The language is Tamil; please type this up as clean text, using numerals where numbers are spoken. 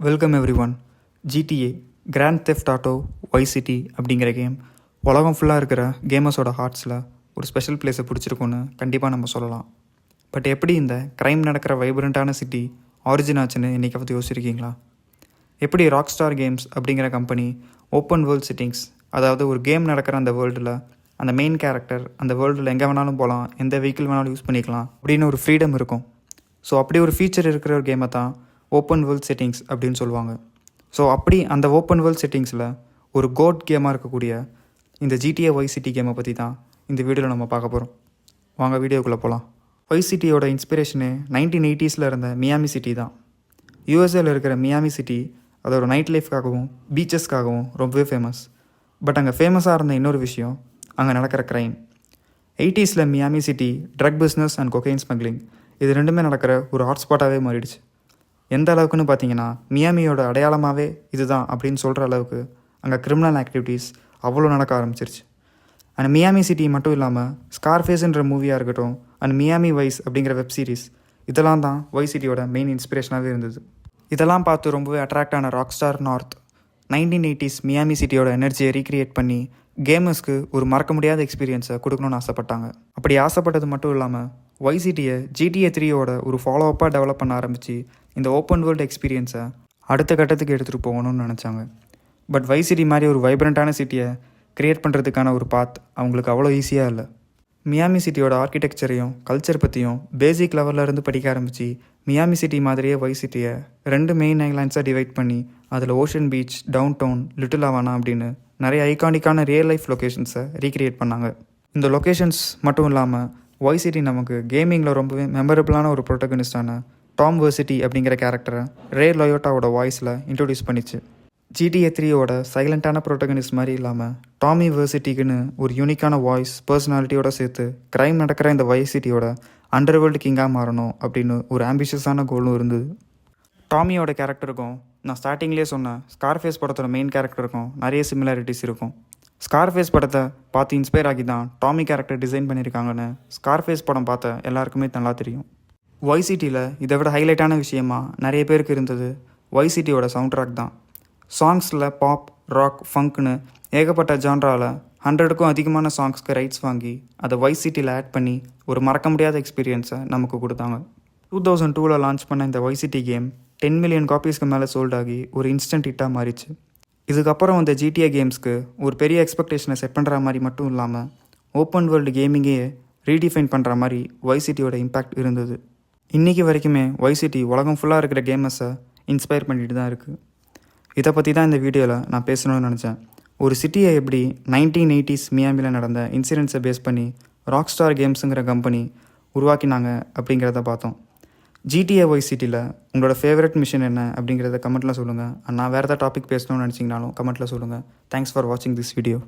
Welcome everyone. GTA grand theft auto vice city அப்படிங்கிற கேம் உலகம் ஃபுல்லாக இருக்கிற கேமர்ஸோட ஹார்ட்ஸில் ஒரு ஸ்பெஷல் பிளேஸை பிடிச்சிருக்குன்னு கண்டிப்பாக நம்ம சொல்லலாம். பட் எப்படி இந்த க்ரைம் நடக்கிற வைப்ரண்ட்டான சிட்டி ஆரிஜின் ஆச்சுன்னு இன்றைக்கி பற்றி யோசிச்சிருக்கீங்களா? எப்படி ராக் ஸ்டார் கேம்ஸ் அப்படிங்கிற கம்பெனி ஓப்பன் வேர்ல்ட் செட்டிங்ஸ், அதாவது ஒரு கேம் நடக்கிற அந்த வேர்ல்டில் அந்த மெயின் கேரக்டர் அந்த வேர்ல்டில் எங்கே வேணாலும் போகலாம், எந்த வெஹிக்கிள் வேணாலும் யூஸ் பண்ணிக்கலாம் அப்படின்னு ஒரு ஃப்ரீடம் இருக்கும். ஸோ அப்படி ஒரு ஃபீச்சர் இருக்கிற ஒரு கேமை தான் ஓப்பன் வேர்ல்ட் செட்டிங்ஸ் அப்படின்னு சொல்லுவாங்க. ஸோ அப்படி அந்த ஓப்பன் வேர்ல்ட் செட்டிங்ஸில் ஒரு கோட் கேமாக இருக்கக்கூடிய இந்த ஜிடிஏ வைஸ் சிட்டி கேமை பற்றி தான் இந்த வீடியோவில் நம்ம பார்க்க போகிறோம். வாங்க வீடியோக்குள்ளே போகலாம். வைஸ் சிட்டியோட இன்ஸ்பிரேஷனே 1980s இருந்த மியாமி சிட்டி தான். யூஎஸ்ஏவில் இருக்கிற மியாமி சிட்டி அதோட நைட் லைஃப்காகவும் பீச்சஸ்க்காகவும் ரொம்பவே ஃபேமஸ். பட் அங்கே ஃபேமஸாக இருந்த இன்னொரு விஷயம் அங்கே நடக்கிற crime. 80s Miami city drug business and cocaine smuggling இது ரெண்டுமே நடக்கிற ஒரு ஹாட்ஸ்பாட்டாகவே மாறிடுச்சு. எந்த அளவுக்குன்னு பார்த்தீங்கன்னா மியாமியோட அடையாளமாகவே இதுதான் அப்படின்னு சொல்கிற அளவுக்கு அங்கே கிரிமினல் ஆக்டிவிட்டீஸ் அவ்வளோ நடக்க ஆரம்பிச்சிருச்சு. அண்ட் மியாமி சிட்டி மட்டும் இல்லாமல் ஸ்கார்ஃபேஸ்ன்ற மூவியாக இருக்கட்டும் அண்ட் மியாமி வைஸ் அப்படிங்கிற வெப் சீரிஸ் இதெல்லாம் தான் வைஸ் சிட்டியோட மெயின் இன்ஸ்பிரேஷனாகவே இருந்தது. இதெல்லாம் பார்த்து ரொம்பவே அட்ராக்ட் ஆன rock star north 1980s Miami சிட்டியோட எனர்ஜியை ரீக்ரியேட் பண்ணி கேமர்ஸ்க்கு ஒரு மறக்க முடியாத எக்ஸ்பீரியன்ஸை கொடுக்கணும்னு ஆசைப்பட்டாங்க. அப்படி ஆசைப்பட்டது மட்டும் இல்லாமல் வைஸ் சிட்டியை ஜிடிஏ 3யோட ஒரு ஃபாலோஅப்பாக டெவலப் பண்ண ஆரம்பித்து இந்த ஓப்பன் வேர்ல்டு எக்ஸ்பீரியன்ஸை அடுத்த கட்டத்துக்கு எடுத்துகிட்டு போகணும்னு நினச்சாங்க. பட் வைஸ் சிட்டி மாதிரி ஒரு வைப்ரண்ட்டான சிட்டியை க்ரியேட் பண்ணுறதுக்கான ஒரு பாத் அவங்களுக்கு அவ்வளோ ஈஸியாக இல்லை. மியாமி சிட்டியோட ஆர்கிடெக்சரையும் கல்ச்சர் பற்றியும் பேசிக் லெவலில் இருந்து படிக்க ஆரம்பித்து மியாமி சிட்டி மாதிரியே வைஸ் சிட்டியை 2 மெயின் ஐலாண்ட்ஸாக டிவைட் பண்ணி அதில் ocean beach, downtown, little Havana அப்படின்னு நிறைய ஐகானிக்கான ரியல் லைஃப் லொக்கேஷன்ஸை ரீக்ரியேட் பண்ணாங்க. இந்த லொக்கேஷன்ஸ் மட்டும் இல்லாமல் வைஸ் சிட்டி நமக்கு கேமிங்கில் ரொம்பவே மெமரபிளான ஒரு ப்ரோட்டகனிஸ்டான டாம் வெர்சிட்டி அப்படிங்கிற கேரக்டரை ரே லொயோட்டாவோட வாய்ஸில் இன்ட்ரடியூஸ் பண்ணிச்சு. ஜிடிஏ 3யோட சைலண்ட்டான ப்ரோட்டகனிஸ்ட் மாதிரி இல்லாமல் டாமி வெர்சிட்டிக்குன்னு ஒரு யூனிக்கான வாய்ஸ் பர்சனாலிட்டியோட சேர்த்து க்ரைம் நடக்கிற இந்த வைஸ் சிட்டியோட அண்டர்வேர்ல்டு கிங்காக மாறணும் அப்படின்னு ஒரு ஆம்பிஷியஸான கோலும் இருந்தது. டாமியோட கேரக்டருக்கும் நான் ஸ்டார்டிங்லேயே சொன்ன ஸ்கார்ஃபேஸ் படத்தோட மெயின் கேரக்டருக்கும் நிறைய சிமிலாரிட்டிஸ் இருக்கும். ஸ்கார்ஃபேஸ் படத்தை பார்த்து இன்ஸ்பயர் ஆகி தான் டாமி கேரக்டர் டிசைன் பண்ணியிருக்காங்கன்னு ஸ்கார்ஃபேஸ் படம் பார்த்த எல்லாருக்குமே நல்லா தெரியும். வைஸ் சிட்டியில் இதை விட ஹைலைட்டான விஷயமா நிறைய பேருக்கு இருந்தது வைஸ் சிட்டியோட சவுண்ட் ட்ராக் தான். சாங்ஸில் பாப், ராக், ஃபங்க்னு ஏகப்பட்ட ஜான்ராவில் 100க்கும் அதிகமான சாங்ஸ்க்கு ரைட்ஸ் வாங்கி அதை வைஸ் சிட்டியில் ஆட் பண்ணி ஒரு மறக்க முடியாத எக்ஸ்பீரியன்ஸை நமக்கு கொடுத்தாங்க. 2002 லான்ச் பண்ண இந்த வைஸ் சிட்டி கேம் 10 மில்லியன் காப்பீஸ்க்கு மேலே சோல்ட் ஆகி ஒரு இன்ஸ்டன்ட் ஹிட்டாக மாறிச்சு. இதுக்கப்புறம் இந்த ஜிடிஏ கேம்ஸ்க்கு ஒரு பெரிய எக்ஸ்பெக்டேஷனை செட் பண்ணுற மாதிரி மட்டும் இல்லாமல் ஓப்பன் வேர்ல்டு கேமிங்கே ரீடிஃபைன் பண்ணுற மாதிரி வைஸ் சிட்டியோட இம்பேக்ட் இருந்தது. இன்றைக்கி வரைக்குமே வைஸ் சிட்டி உலகம் ஃபுல்லாக இருக்கிற கேமர்ஸை இன்ஸ்பயர் பண்ணிட்டு தான் இருக்குது. இதை பற்றி தான் இந்த வீடியோவில் நான் பேசணும்னு நினச்சேன். ஒரு சிட்டியை எப்படி 1980s மியாமியில் நடந்த இன்சிடென்ட்ஸை பேஸ் பண்ணி ராக் ஸ்டார் கேம்ஸுங்கிற கம்பெனி உருவாக்கினாங்க அப்படிங்கிறத பார்த்தோம். ஜிடிஏ வைஸ் சிட்டியில் உங்களோட ஃபேவரட் மிஷன் என்ன அப்படிங்கிறத கமெண்ட்டில் சொல்லுங்கள். நான் வேறு ஏதாவது டாபிக் பேசணும்னு நினச்சிங்கனாலும் கமெண்ட்டில் சொல்லுங்கள். தேங்க்ஸ் ஃபார் வாட்சிங் திஸ் வீடியோ.